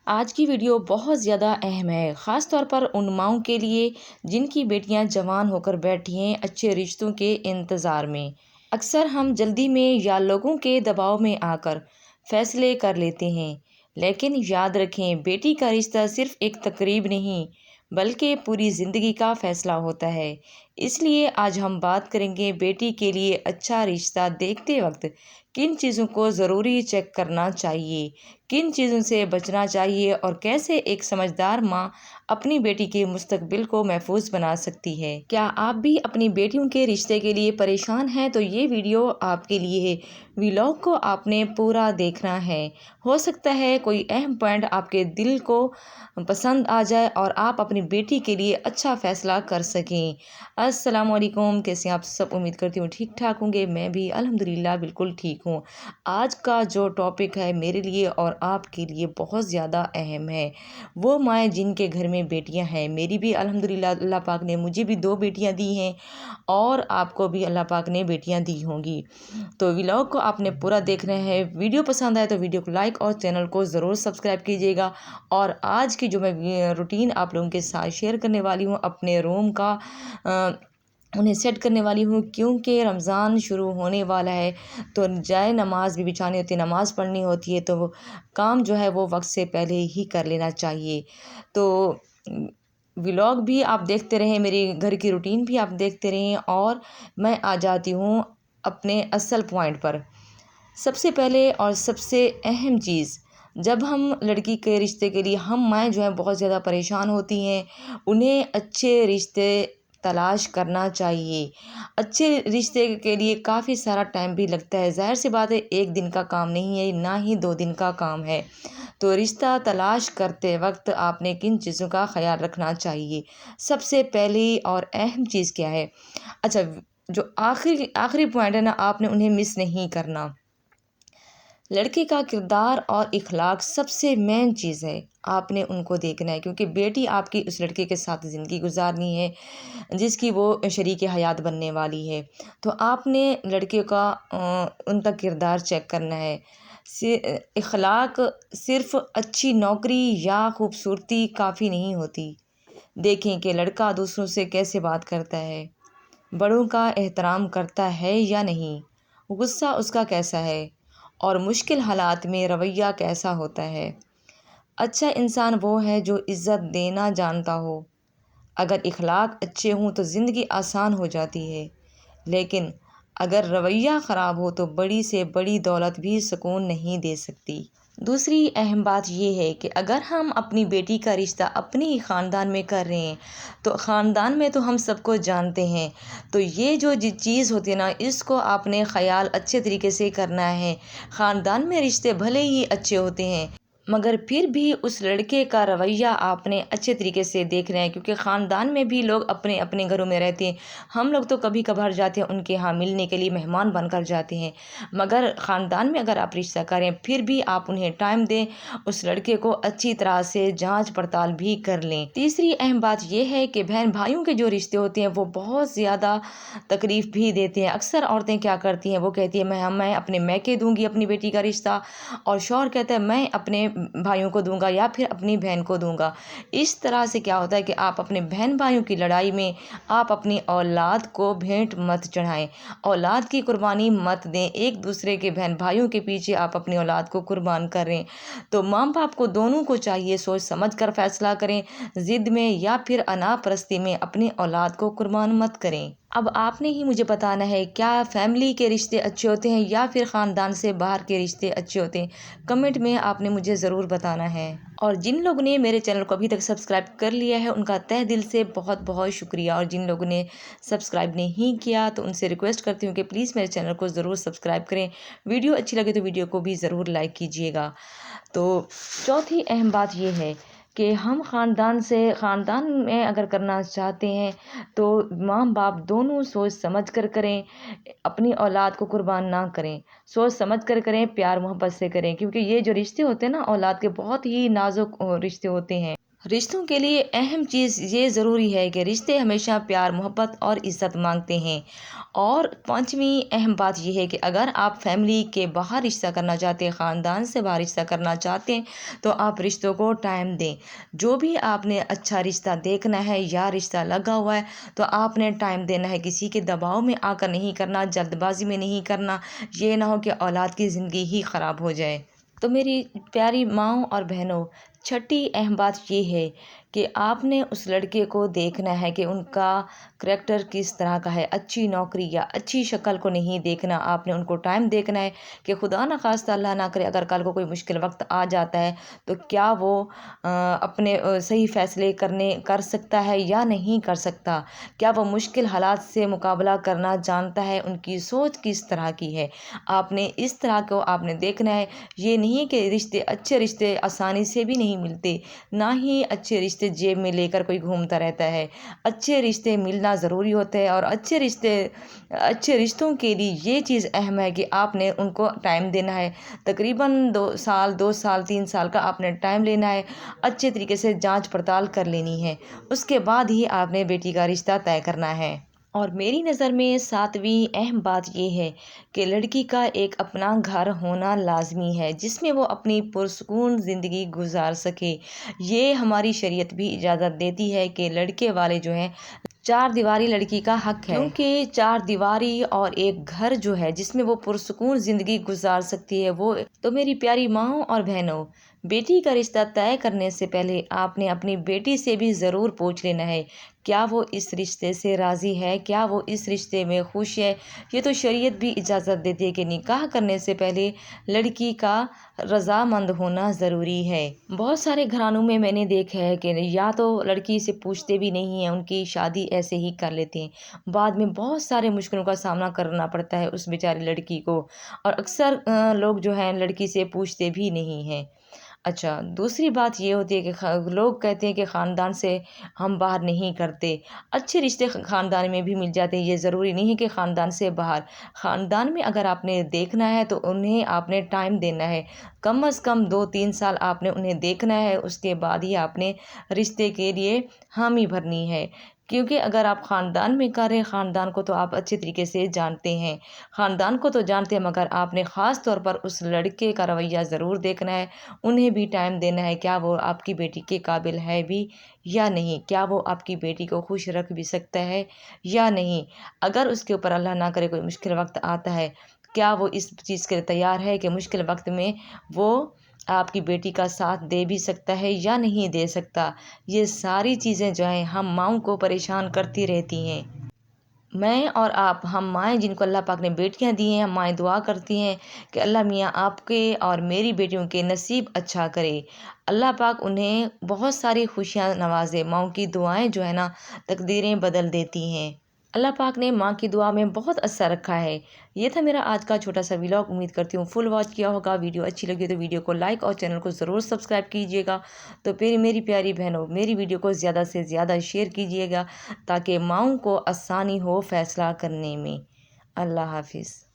آج کی ویڈیو بہت زیادہ اہم ہے، خاص طور پر ان ماؤں کے لیے جن کی بیٹیاں جوان ہو کر بیٹھی ہیں اچھے رشتوں کے انتظار میں۔ اکثر ہم جلدی میں یا لوگوں کے دباؤ میں آ کر فیصلے کر لیتے ہیں، لیکن یاد رکھیں بیٹی کا رشتہ صرف ایک تقریب نہیں بلکہ پوری زندگی کا فیصلہ ہوتا ہے۔ اس لیے آج ہم بات کریں گے بیٹی کے لیے اچھا رشتہ دیکھتے وقت کن چیزوں کو ضروری چیک کرنا چاہیے، کن چیزوں سے بچنا چاہیے اور کیسے ایک سمجھدار ماں اپنی بیٹی کے مستقبل کو محفوظ بنا سکتی ہے۔ کیا آپ بھی اپنی بیٹیوں کے رشتے کے لیے پریشان ہیں تو یہ ویڈیو آپ کے لیے ہے۔ ولاگ کو آپ نے پورا دیکھنا ہے، ہو سکتا ہے کوئی اہم پوائنٹ آپ کے دل کو پسند آ جائے اور آپ اپنی بیٹی کے لیے اچھا فیصلہ کر سکیں۔ السلام علیکم، کیسے آپ سب؟ امید کرتی ہوں ٹھیک ٹھاک ہوں گے، میں بھی الحمدللہ بالکل ٹھیک ہوں۔ آج کا جو ٹاپک ہے میرے لیے اور آپ کے لیے بہت زیادہ اہم ہے، وہ مائیں جن کے گھر میں بیٹیاں ہیں۔ میری بھی الحمدللہ اللہ پاک نے مجھے بھی 2 بیٹیاں دی ہیں اور آپ کو بھی اللہ پاک نے بیٹیاں دی ہوں گی، تو ولاگ کو آپ نے پورا دیکھنا ہے۔ ویڈیو پسند آئے تو ویڈیو کو لائک اور چینل کو ضرور سبسکرائب کیجیے گا۔ اور آج کی جو میں روٹین آپ لوگوں کے ساتھ شیئر کرنے والی ہوں، اپنے روم کا انہیں سیٹ کرنے والی ہوں، کیونکہ رمضان شروع ہونے والا ہے تو جائے نماز بھی بچھانی ہوتی ہے، نماز پڑھنی ہوتی ہے، تو وہ کام جو ہے وہ وقت سے پہلے ہی کر لینا چاہیے۔ تو ولاگ بھی آپ دیکھتے رہیں، میری گھر کی روٹین بھی آپ دیکھتے رہیں، اور میں آ جاتی ہوں اپنے اصل پوائنٹ پر۔ سب سے پہلے اور سب سے اہم چیز، جب ہم لڑکی کے رشتے کے لیے ہم مائیں جو ہیں بہت زیادہ پریشان ہوتی ہیں، انہیں اچھے رشتے تلاش کرنا چاہیے۔ اچھے رشتے کے لیے کافی سارا ٹائم بھی لگتا ہے، ظاہر سی بات ہے ایک دن کا کام نہیں ہے، نہ ہی 2 دن کا کام ہے۔ تو رشتہ تلاش کرتے وقت آپ نے کن چیزوں کا خیال رکھنا چاہیے؟ سب سے پہلی اور اہم چیز کیا ہے؟ اچھا، جو آخری پوائنٹ ہے نا، آپ نے انہیں مس نہیں کرنا۔ لڑکے کا کردار اور اخلاق سب سے مین چیز ہے، آپ نے ان کو دیکھنا ہے، کیونکہ بیٹی آپ کی اس لڑکے کے ساتھ زندگی گزارنی ہے جس کی وہ شریک حیات بننے والی ہے۔ تو آپ نے لڑکے کا ان کا کردار چیک کرنا ہے۔ اخلاق صرف اچھی نوکری یا خوبصورتی کافی نہیں ہوتی۔ دیکھیں کہ لڑکا دوسروں سے کیسے بات کرتا ہے، بڑوں کا احترام کرتا ہے یا نہیں، غصہ اس کا کیسا ہے، اور مشکل حالات میں رویہ کیسا ہوتا ہے۔ اچھا انسان وہ ہے جو عزت دینا جانتا ہو۔ اگر اخلاق اچھے ہوں تو زندگی آسان ہو جاتی ہے، لیکن اگر رویہ خراب ہو تو بڑی سے بڑی دولت بھی سکون نہیں دے سکتی۔ دوسری اہم بات یہ ہے کہ اگر ہم اپنی بیٹی کا رشتہ اپنے ہی خاندان میں کر رہے ہیں تو خاندان میں تو ہم سب کو جانتے ہیں، تو یہ جو چیز ہوتی ہے نا، اس کو آپ نے خیال اچھے طریقے سے کرنا ہے۔ خاندان میں رشتے بھلے ہی اچھے ہوتے ہیں، مگر پھر بھی اس لڑکے کا رویہ آپ نے اچھے طریقے سے دیکھنا ہے، کیونکہ خاندان میں بھی لوگ اپنے اپنے گھروں میں رہتے ہیں۔ ہم لوگ تو کبھی کبھار جاتے ہیں ان کے ہاں ملنے کے لیے، مہمان بن کر جاتے ہیں، مگر خاندان میں اگر آپ رشتہ کریں پھر بھی آپ انہیں ٹائم دیں، اس لڑکے کو اچھی طرح سے جانچ پڑتال بھی کر لیں۔ تیسری اہم بات یہ ہے کہ بہن بھائیوں کے جو رشتے ہوتے ہیں وہ بہت زیادہ تکلیف بھی دیتے ہیں۔ اکثر عورتیں کیا کرتی ہیں، وہ کہتی ہیں میں اپنے میکے دوں گی اپنی بیٹی کا رشتہ، اور شوہر کہتا ہے میں اپنے بھائیوں کو دوں گا یا پھر اپنی بہن کو دوں گا۔ اس طرح سے کیا ہوتا ہے کہ آپ اپنے بہن بھائیوں کی لڑائی میں آپ اپنی اولاد کو بھینٹ مت چڑھائیں، اولاد کی قربانی مت دیں، ایک دوسرے کے بہن بھائیوں کے پیچھے آپ اپنی اولاد کو قربان کریں۔ تو ماں باپ کو دونوں کو چاہیے سوچ سمجھ کر فیصلہ کریں، ضد میں یا پھر انا پرستی میں اپنی اولاد کو قربان مت کریں۔ اب آپ نے ہی مجھے بتانا ہے، کیا فیملی کے رشتے اچھے ہوتے ہیں یا پھر خاندان سے باہر کے رشتے اچھے ہوتے ہیں؟ کمنٹ میں آپ نے مجھے ضرور بتانا ہے۔ اور جن لوگوں نے میرے چینل کو ابھی تک سبسکرائب کر لیا ہے ان کا تہہ دل سے بہت بہت شکریہ، اور جن لوگوں نے سبسکرائب نہیں کیا تو ان سے ریکویسٹ کرتی ہوں کہ پلیز میرے چینل کو ضرور سبسکرائب کریں۔ ویڈیو اچھی لگے تو ویڈیو کو بھی ضرور لائک کیجیے گا۔ تو چوتھی اہم بات یہ ہے کہ ہم خاندان میں اگر کرنا چاہتے ہیں تو ماں باپ دونوں سوچ سمجھ کر کریں، اپنی اولاد کو قربان نہ کریں، سوچ سمجھ کر کریں، پیار محبت سے کریں، کیونکہ یہ جو رشتے ہوتے ہیں نا اولاد کے بہت ہی نازک رشتے ہوتے ہیں۔ رشتوں کے لیے اہم چیز یہ ضروری ہے کہ رشتے ہمیشہ پیار محبت اور عزت مانگتے ہیں۔ اور پانچویں اہم بات یہ ہے کہ اگر آپ فیملی کے باہر رشتہ کرنا چاہتے ہیں، خاندان سے باہر رشتہ کرنا چاہتے ہیں، تو آپ رشتوں کو ٹائم دیں۔ جو بھی آپ نے اچھا رشتہ دیکھنا ہے یا رشتہ لگا ہوا ہے تو آپ نے ٹائم دینا ہے، کسی کے دباؤ میں آ کر نہیں کرنا، جلد بازی میں نہیں کرنا، یہ نہ ہو کہ اولاد کی زندگی ہی خراب ہو جائے۔ تو میری پیاری ماؤں اور بہنوں، چھٹی اہم بات یہ ہے کہ آپ نے اس لڑکے کو دیکھنا ہے کہ ان کا کریکٹر کس طرح کا ہے، اچھی نوکری یا اچھی شکل کو نہیں دیکھنا، آپ نے ان کو ٹائم دیکھنا ہے کہ خدا نہ خواستہ اللہ نہ کرے اگر کل کو کوئی مشکل وقت آ جاتا ہے تو کیا وہ اپنے صحیح فیصلے کر سکتا ہے یا نہیں کر سکتا، کیا وہ مشکل حالات سے مقابلہ کرنا جانتا ہے، ان کی سوچ کس طرح کی ہے۔ آپ نے اس طرح کو آپ نے دیکھنا ہے، یہ نہیں کہ اچھے رشتے آسانی سے بھی نہیں ملتے، نہ ہی اچھے رشتے جیب میں لے کر کوئی گھومتا رہتا ہے۔ اچھے رشتے ملنا ضروری ہوتے ہیں، اور اچھے رشتوں کے لیے یہ چیز اہم ہے کہ آپ نے ان کو ٹائم دینا ہے، تقریباً 2 سال 3 سال کا آپ نے ٹائم لینا ہے، اچھے طریقے سے جانچ پڑتال کر لینی ہے، اس کے بعد ہی آپ نے بیٹی کا رشتہ طے کرنا ہے۔ اور میری نظر میں ساتویں اہم بات یہ ہے کہ لڑکی کا ایک اپنا گھر ہونا لازمی ہے، جس میں وہ اپنی پرسکون زندگی گزار سکے۔ یہ ہماری شریعت بھی اجازت دیتی ہے کہ لڑکے والے جو ہیں، 4 دیواری لڑکی کا حق ہے، کیونکہ 4 دیواری اور ایک گھر جو ہے جس میں وہ پرسکون زندگی گزار سکتی ہے وہ۔ تو میری پیاری ماؤں اور بہنوں، بیٹی کا رشتہ طے کرنے سے پہلے آپ نے اپنی بیٹی سے بھی ضرور پوچھ لینا ہے کیا وہ اس رشتے سے راضی ہے، کیا وہ اس رشتے میں خوش ہے۔ یہ تو شریعت بھی اجازت دیتی ہے کہ نکاح کرنے سے پہلے لڑکی کا رضامند ہونا ضروری ہے۔ بہت سارے گھرانوں میں نے دیکھا ہے کہ یا تو لڑکی سے پوچھتے بھی نہیں ہیں، ان کی شادی ایسے ہی کر لیتے ہیں، بعد میں بہت سارے مشکلوں کا سامنا کرنا پڑتا ہے اس بیچاری لڑکی کو، اور اکثر لوگ جو ہیں لڑکی سے پوچھتے بھی نہیں ہیں۔ اچھا، دوسری بات یہ ہوتی ہے کہ لوگ کہتے ہیں کہ خاندان سے ہم باہر نہیں کرتے، اچھے رشتے خاندان میں بھی مل جاتے ہیں، یہ ضروری نہیں ہے کہ خاندان سے باہر۔ خاندان میں اگر آپ نے دیکھنا ہے تو انہیں آپ نے ٹائم دینا ہے، کم از کم 2-3 سال آپ نے انہیں دیکھنا ہے، اس کے بعد ہی آپ نے رشتے کے لیے حامی بھرنی ہے۔ کیونکہ اگر آپ خاندان میں کر رہے ہیں، خاندان کو تو آپ اچھے طریقے سے جانتے ہیں، خاندان کو تو جانتے ہیں، مگر آپ نے خاص طور پر اس لڑکے کا رویہ ضرور دیکھنا ہے، انہیں بھی ٹائم دینا ہے، کیا وہ آپ کی بیٹی کے قابل ہے بھی یا نہیں، کیا وہ آپ کی بیٹی کو خوش رکھ بھی سکتا ہے یا نہیں۔ اگر اس کے اوپر اللہ نہ کرے کوئی مشکل وقت آتا ہے، کیا وہ اس چیز کے لیے تیار ہے کہ مشکل وقت میں وہ آپ کی بیٹی کا ساتھ دے بھی سکتا ہے یا نہیں دے سکتا۔ یہ ساری چیزیں جو ہیں ہم ماؤں کو پریشان کرتی رہتی ہیں۔ میں اور آپ، ہم مائیں جن کو اللہ پاک نے بیٹیاں دی ہیں، ہم مائیں دعا کرتی ہیں کہ اللہ میاں آپ کے اور میری بیٹیوں کے نصیب اچھا کرے، اللہ پاک انہیں بہت ساری خوشیاں نوازے۔ ماؤں کی دعائیں جو ہے نا تقدیریں بدل دیتی ہیں۔ اللہ پاک نے ماں کی دعا میں بہت اثر رکھا ہے۔ یہ تھا میرا آج کا چھوٹا سا ولاگ، امید کرتی ہوں فل واچ کیا ہوگا۔ ویڈیو اچھی لگی تو ویڈیو کو لائک اور چینل کو ضرور سبسکرائب کیجیے گا۔ تو پھر میری پیاری بہنوں، میری ویڈیو کو زیادہ سے زیادہ شیئر کیجیے گا تاکہ ماؤں کو آسانی ہو فیصلہ کرنے میں۔ اللہ حافظ۔